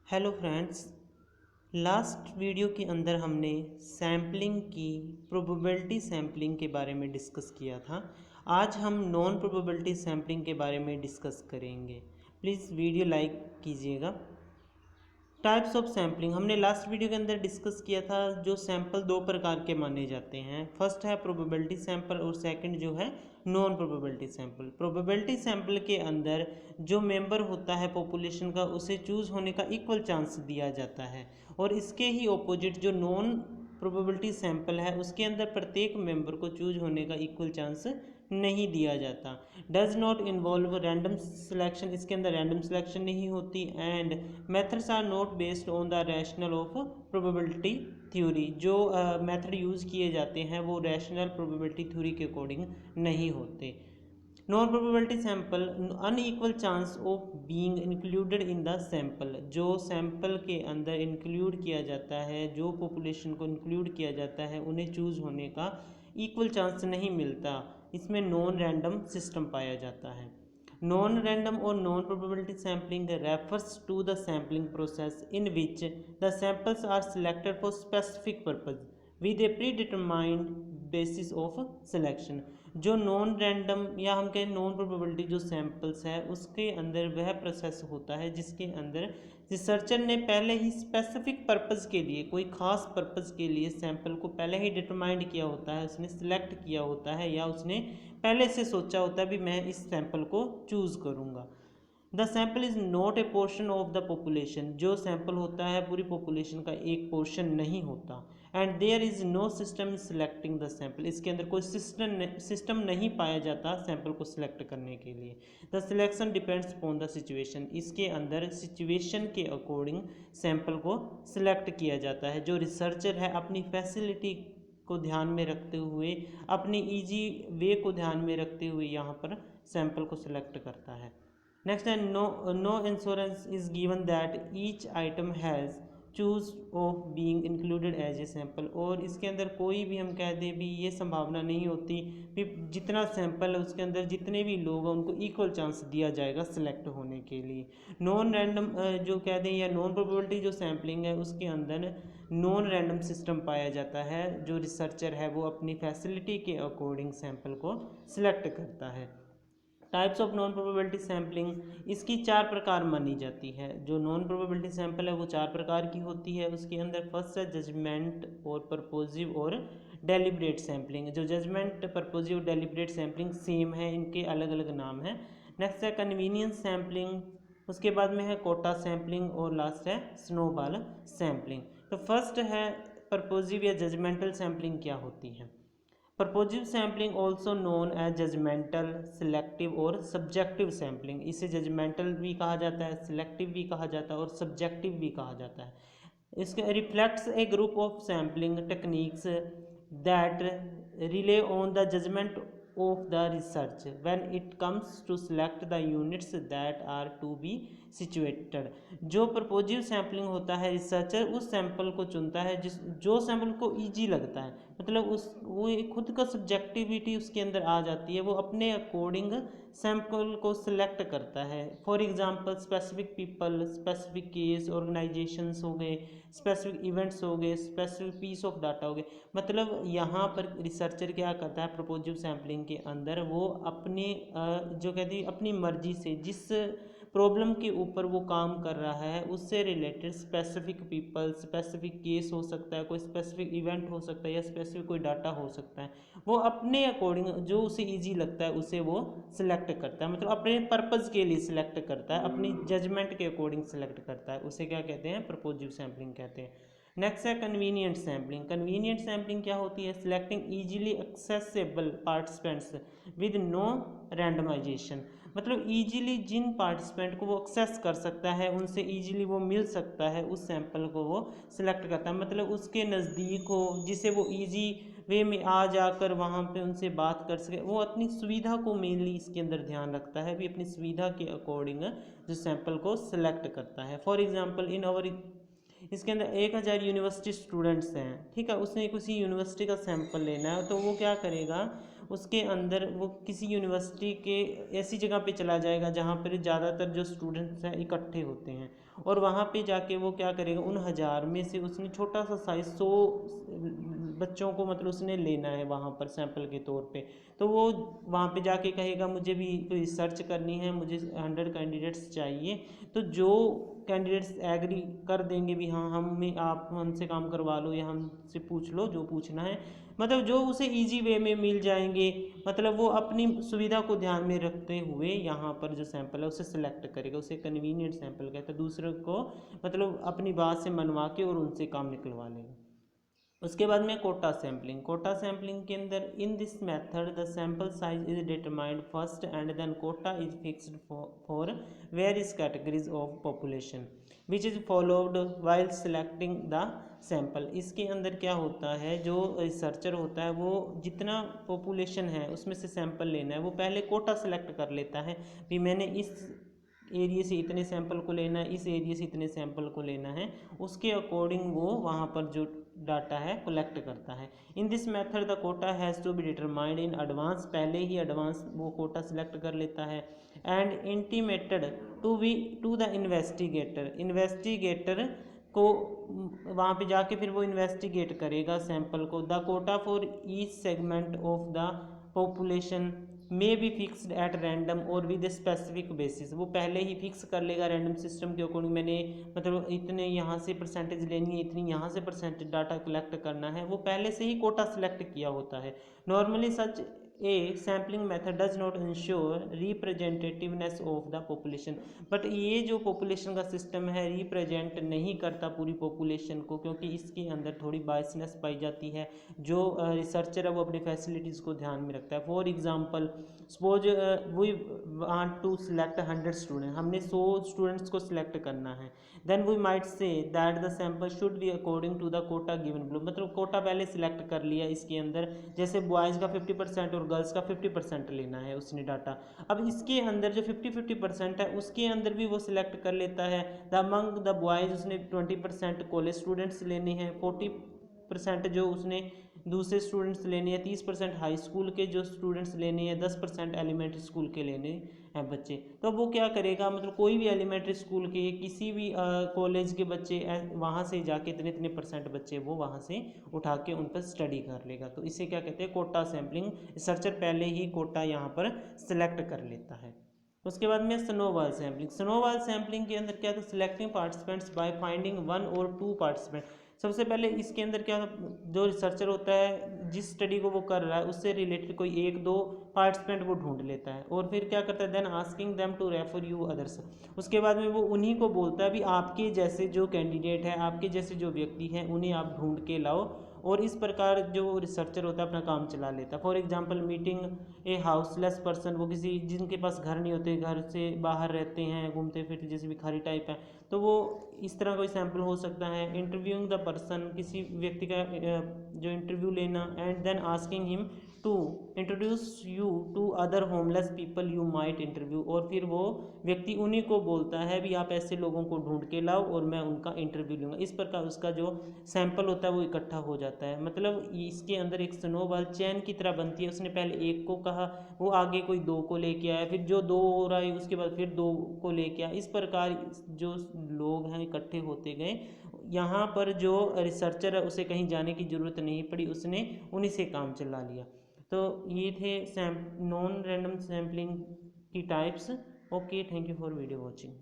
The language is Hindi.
Hello friends. लास्ट वीडियो के अंदर हमने सैम्पलिंग की प्रोबेबिलिटी सैम्पलिंग के बारे में डिस्कस किया था। आज हम नॉन प्रोबेबिलिटी सैम्पलिंग के बारे में डिस्कस करेंगे। प्लीज़ वीडियो लाइक कीजिएगा। टाइप्स ऑफ सैम्पलिंग हमने लास्ट वीडियो के अंदर डिस्कस किया था। जो सैंपल दो प्रकार के माने जाते हैं, फर्स्ट है प्रोबेबिलिटी सैंपल और सेकंड जो है non probability sample. Probability sample के अंदर जो मेंबर होता है पॉपुलेशन का, उसे चूज़ होने का इक्वल चांस दिया जाता है, और इसके ही ऑपोजिट जो नॉन प्रोबेबिलिटी सैंपल है उसके अंदर प्रत्येक मेंबर को चूज होने का इक्वल चांस नहीं दिया जाता। Does not involve random selection, इसके अंदर रैंडम सिलेक्शन नहीं होती। And methods are not based on the rational of probability theory, जो मेथड यूज़ किए जाते हैं वो रैशनल प्रोबेबिलिटी थ्योरी के अकॉर्डिंग नहीं होते। Non probability sample unequal chance of being included in the sample, जो सैंपल के अंदर इंक्लूड किया जाता है, जो पॉपुलेशन को इंक्लूड किया जाता है, उन्हें चूज होने का इक्वल चांस नहीं मिलता। इसमें नॉन रैंडम सिस्टम पाया जाता है। नॉन रैंडम और non probability sampling refers to the sampling process in which the samples are selected for specific purpose with a pre determined basis of selection. जो नॉन रैंडम या हम कहें नॉन प्रोबेबिलिटी जो सैंपल्स है, उसके अंदर वह प्रोसेस होता है जिसके अंदर रिसर्चर ने पहले ही स्पेसिफिक पर्पज़ के लिए, कोई ख़ास पर्पज़ के लिए सैंपल को पहले ही डिटरमाइंड किया होता है, उसने सिलेक्ट किया होता है, या उसने पहले से सोचा होता है भी मैं इस सैंपल को चूज़ करूँगा। The sample is not a portion of the population, जो सैंपल होता है पूरी पॉपुलेशन का एक पोर्शन नहीं होता। And there is no system selecting the sample, इसके अंदर कोई सिस्टम नहीं पाया जाता सैंपल को सिलेक्ट करने के लिए। The selection depends upon the situation, इसके अंदर सिचुएशन के अकॉर्डिंग सैंपल को सिलेक्ट किया जाता है। जो रिसर्चर है अपनी फैसिलिटी को ध्यान में रखते हुए, अपनी ईजी वे को ध्यान में रखते हुए यहाँ पर सैंपल को सिलेक्ट करता है। नेक्स्ट है no insurance is given that each item has choose of being included as a sample, और इसके अंदर कोई भी हम कह दें भी ये संभावना नहीं होती कि जितना सैंपल है उसके अंदर जितने भी लोग हैं उनको इक्वल चांस दिया जाएगा सिलेक्ट होने के लिए। नॉन रैंडम जो कह दें या नॉन प्रोबेबिलिटी जो सैम्पलिंग है उसके अंदर नॉन रैंडम सिस्टम पाया जाता है। जो रिसर्चर है वो अपनी फैसिलिटी के अकॉर्डिंग सैंपल को सिलेक्ट करता है। Types of non probability sampling, इसकी चार प्रकार मानी जाती है। जो नॉन प्रोबेबिलिटी सैंपल है वो चार प्रकार की होती है। उसके अंदर फर्स्ट है जजमेंट और परपोजिव और डेलिब्रेट सैम्पलिंग। जो जजमेंट, परपोजिव, डेलिब्रेट सैम्पलिंग सेम है, इनके अलग अलग नाम हैं। नेक्स्ट है कन्वीनियंस सैम्पलिंग, उसके बाद में है कोटा सैम्पलिंग, और लास्ट है स्नोबॉल सैम्पलिंग। तो फर्स्ट है परपोजिव या जजमेंटल सैम्पलिंग क्या होती है। Purposive sampling also known as judgemental, selective और सब्जेक्टिव सैम्पलिंग, इसे जजमेंटल भी कहा जाता है, सिलेक्टिव भी कहा जाता है और सब्जेक्टिव भी कहा जाता है। इसके reflects a group of sampling techniques that rely on the judgment of the research when it comes to select the units that are to be situated. जो परपोजिव सैम्पलिंग होता है, रिसर्चर उस सैंपल को चुनता है जो सैंपल को ईजी लगता है, मतलब उस वो खुद का सब्जेक्टिविटी उसके अंदर आ जाती है, वो अपने अकॉर्डिंग सैंपल को सिलेक्ट करता है। For example specific people, specific case, organisations हो गए, स्पेसिफिक इवेंट्स हो गए, स्पेसिफिक पीस ऑफ डाटा हो गए। मतलब यहाँ पर रिसर्चर क्या करता है प्रपोजिव सैम्पलिंग के अंदर, वो अपने जो कहती है अपनी मर्जी से जिस प्रॉब्लम के ऊपर वो काम कर रहा है उससे related specific people, specific case हो सकता है, कोई स्पेसिफिक इवेंट हो सकता है, या स्पेसिफिक कोई डाटा हो सकता है, वो अपने अकॉर्डिंग जो उसे इजी लगता है उसे वो सिलेक्ट करता है। मतलब अपने पर्पज़ के लिए सिलेक्ट करता है, अपनी जजमेंट के अकॉर्डिंग सिलेक्ट करता है, उसे क्या कहते हैं प्रपोजिव सैम्पलिंग कहते हैं। नेक्स्ट है कन्वीनियंट सैम्पलिंग। कन्वीनियंट सैम्पलिंग क्या होती है, selecting easily accessible participants with no randomization, मतलब ईजिली जिन पार्टिसिपेंट को वो एक्सेस कर सकता है, उनसे ईजिली वो मिल सकता है, उस सैंपल को वो सिलेक्ट करता है। मतलब उसके नज़दीक हो, जिसे वो ईजी वे में आ जाकर वहाँ पे उनसे बात कर सके, वो अपनी सुविधा को मेनली इसके अंदर ध्यान रखता है, भी अपनी सुविधा के अकॉर्डिंग जो सैंपल को सिलेक्ट करता है। फॉर एग्जांपल इन आवर, इसके अंदर 1000 यूनिवर्सिटी स्टूडेंट्स हैं, ठीक है, उसने किसी यूनिवर्सिटी का सैंपल लेना है, तो वो क्या करेगा, उसके अंदर वो किसी यूनिवर्सिटी के ऐसी जगह पे चला जाएगा जहाँ पर ज़्यादातर जो स्टूडेंट्स हैं इकट्ठे होते हैं, और वहाँ पे जाके वो क्या करेगा, उन 1000 में से उसने छोटा सा साइज 100 बच्चों को मतलब उसने लेना है वहाँ पर सैंपल के तौर पे। तो वो वहाँ पे जाके कहेगा मुझे भी कोई रिसर्च करनी है, मुझे 100 कैंडिडेट्स चाहिए। तो जो कैंडिडेट्स एग्री कर देंगे भी हाँ हम आप हमसे काम करवा लो या हमसे पूछ लो जो पूछना है, मतलब जो उसे इजी वे में मिल जाएंगे, मतलब वो अपनी सुविधा को ध्यान में रखते हुए यहाँ पर जो सैंपल है उसे सिलेक्ट करेगा, उसे कन्वीनियंट सैंपल कहते हैं, दूसरों को मतलब अपनी बात से मनवा के और उनसे काम निकलवा लेगा। उसके बाद में कोटा सैम्पलिंग। कोटा सैम्पलिंग के अंदर in this method the sample size is determined first and then quota is fixed for various categories of population which is followed while selecting the sample. इसके अंदर क्या होता है, जो रिसर्चर होता है वो जितना पॉपुलेशन है उसमें से सैंपल लेना है, वो पहले कोटा सेलेक्ट कर लेता है भी मैंने इस एरिया से इतने सैंपल को लेना है, इस एरिया से इतने सैंपल को लेना है, उसके अकॉर्डिंग वो वहाँ पर जो डाटा है कलेक्ट करता है। In this method the quota has to be determined in advance, पहले ही एडवांस वो कोटा सिलेक्ट कर लेता है, and intimated to the investigator, investigator को वहाँ पे जाके फिर वो इन्वेस्टिगेट करेगा सैंपल को। The Kota for each segment of the population may be fixed at random और विद स्पेसिफिक बेसिस, वो पहले ही फिक्स कर लेगा रैंडम सिस्टम के अकॉर्डिंग, मैंने मतलब इतने यहाँ से परसेंटेज लेनी है, इतनी यहाँ से परसेंटेज डाटा कलेक्ट करना है, वो पहले से ही कोटा सिलेक्ट किया होता है। Normally such A sampling method does not ensure representativeness of the population, but ये जो पॉपुलेशन का सिस्टम है रिप्रेजेंट नहीं करता पूरी पॉपुलेशन को, क्योंकि इसके अंदर थोड़ी बायसनेस पाई जाती है। जो रिसर्चर है वो अपनी फैसिलिटीज़ को ध्यान में रखता है। For example suppose we want to select 100 student, हमने 100 स्टूडेंट्स को सिलेक्ट करना है, then we might say that the sample should be according to the quota given below, मतलब कोटा पहले सिलेक्ट कर लिया इसके अंदर, जैसे बॉयज़ का 50% और गर्ल्स का 50% लेना है उसने डाटा। अब इसके अंदर जो 50-50% है उसके अंदर भी वो सिलेक्ट कर लेता है द अमंग द बॉयज़ उसने 20% कॉलेज स्टूडेंट्स लेने हैं, 40% जो उसने दूसरे स्टूडेंट्स लेने हैं, 30% हाई स्कूल के जो स्टूडेंट्स लेने हैं, 10% एलिमेंट्री स्कूल के लेने हैं बच्चे। तो वो क्या करेगा, मतलब कोई भी एलिमेंट्री स्कूल के किसी भी कॉलेज के बच्चे वहाँ से जाके इतने इतने परसेंट बच्चे वो वहाँ से उठा के उन पर स्टडी कर लेगा। तो इसे क्या कहते हैं, कोटा सैम्पलिंग। रिसर्चर पहले ही कोटा यहाँ पर सिलेक्ट कर लेता है। उसके बाद में स्नोबॉल सैम्पलिंग। स्नोबॉल सैम्पलिंग के अंदर क्या था, सिलेक्टिंग पार्टिसिपेंट्स बाय फाइंडिंग 1 और 2 पार्टिसिपेंट। सबसे पहले इसके अंदर क्या, जो रिसर्चर होता है जिस स्टडी को वो कर रहा है उससे रिलेटेड कोई 1-2 पार्टिसिपेंट वो ढूंढ लेता है, और फिर क्या करता है, then asking them to refer you others. उसके बाद में वो उन्हीं को बोलता है भी आपके जैसे जो कैंडिडेट है, आपके जैसे जो व्यक्ति हैं उन्हें आप ढूंढ के लाओ, और इस प्रकार जो रिसर्चर होता है अपना काम चला लेता है। For example meeting A houseless person, वो किसी जिनके पास घर नहीं होते, घर से बाहर रहते हैं, घूमते फिरते जैसे भिखारी टाइप है, तो वो इस तरह कोई सैंपल हो सकता है। इंटरव्यूइंग द पर्सन, किसी व्यक्ति का जो इंटरव्यू लेना, and then asking him to introduce you to other homeless people you might interview, और फिर वो व्यक्ति उन्हीं को बोलता है भी आप ऐसे लोगों को ढूंढ के लाओ और मैं उनका इंटरव्यू लूँगा। इस प्रकार उसका जो सैंपल होता है वो इकट्ठा हो जाता है। मतलब इसके अंदर एक स्नोबॉल चैन की तरह बनती है। उसने पहले एक को कहा, वो आगे कोई 2 को लेके आया, फिर जो 2 हो रहा है उसके बाद फिर 2 को लेके आया। इस प्रकार जो लोग हैं इकट्ठे होते गए। यहाँ पर जो रिसर्चर है उसे कहीं जाने की ज़रूरत नहीं पड़ी, उसने उन्हीं से काम चला लिया। तो ये थे नॉन रैंडम सैम्पलिंग की types. Okay, thank you for video watching.